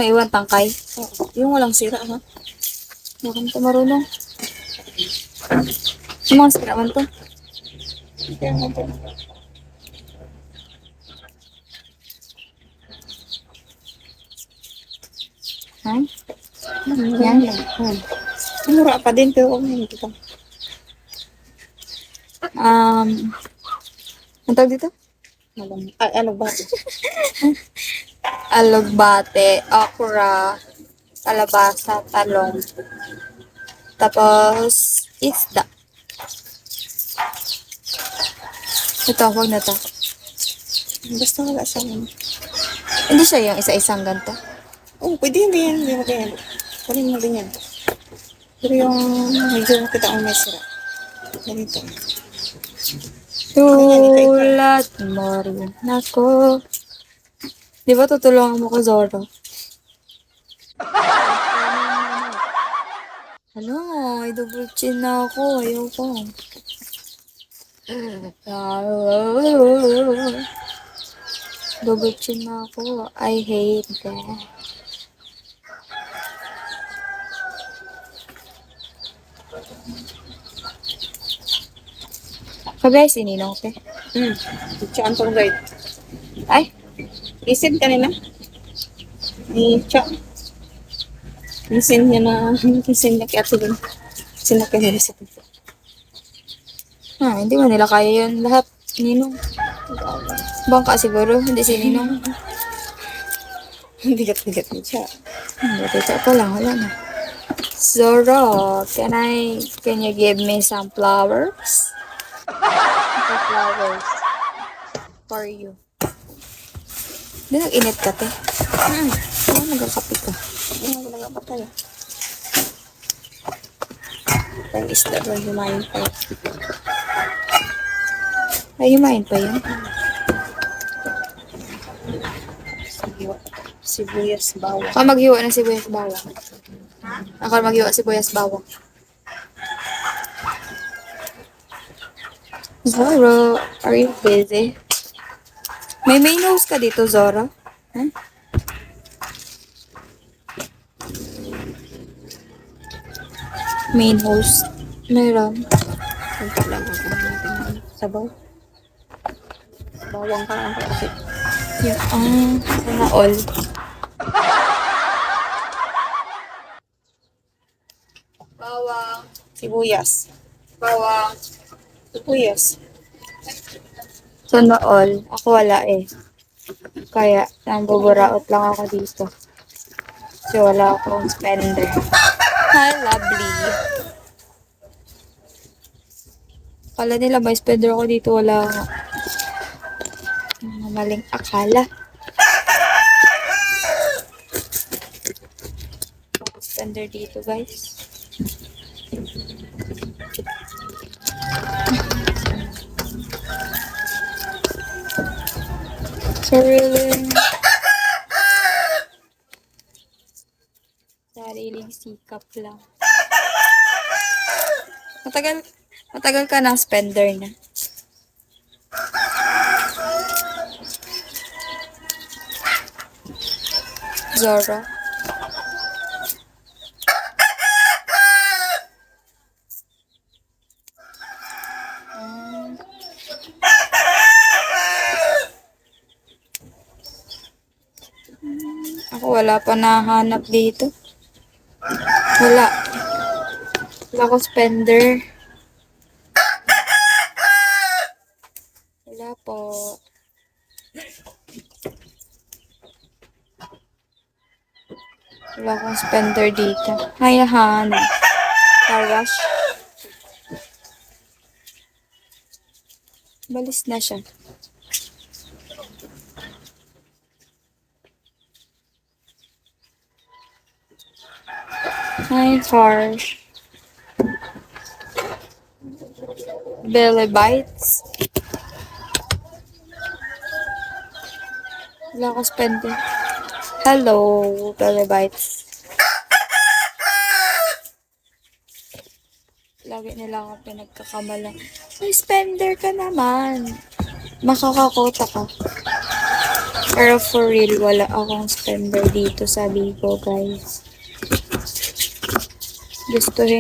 Iwan tangkay. Oo. Yung walang sira, ha? Bakit ka marunong? Yung mga sira man to. Kaya nga po. Ha? Yan lang. Mura pa din, pero okay dito. Ang tawag dito? Ay, ano ba? Alugbate, okra, kalabasa, talong. Tapos, isda. Ito, huwag na to. Basta wala siya. Hindi siya yung isa-isang ganito. Oh, pwede hindi yan. Hindi mo kaya. Kunin mo din yan. Pero yung medyo nakita ang may sira. Ganito. Tulad mo rin ako. Di ba tutulungan mo ko, Zoro? Ano? Ay, double chin na ako. Ayoko. Double chin na ako. I hate that. Kabay si Ninong, te. Siya ang tong guide. Ay, Isip kanina. Siya. Isin niya na. Isin niya kaya tulong. Sinakyan niya sa tito. hindi mo nila kaya yun lahat. Ninong. Bangka siguro, hindi si Ninong. Bigat-bigat niya siya. Dito pa lang, wala na. Zoro, can you give me some flowers? The flowers. For you. Hindi nag-init ka, te. Ano nagkakape ka? Ano talaga pa tayo? Parang isda doon humayin pa. Ay, himayin pa yun. Sibuyas, bawang. Ako maghiwa ng sibuyas bawang. Ako maghiwa sibuyas bawang. Zoro, are you busy? May nose ka dito, Zoro? Huh? Main host. Meron. Ang talaga natin sabaw. Bawang ka lang kasi. Sana all. Bawang. Sibuyas. Bawang. Sibuyas. Sana all. Ako wala eh. Kaya, nambuburaot lang ako dito. Kasi wala akong spender. Hi, lovely. Akala nila may spender ako dito. Wala ako. Mga maling akala. Spender dito, guys. Sariling sikap lang. Matagal ka ng spender na. Zoro. Ako wala pa nahanap dito. Wala. Wala ko spender. Wala po. Wala akong spender dito. Hayahan. Karash. Balis na siya. Hi, harsh. Belly bites. Wala akong spender. Hello, belly bites. Lagi nila ako pinagkakamalang. May spender ka naman. Makakakota ka. Pero for real, wala akong spender dito sa Bigo, guys. Gustuhin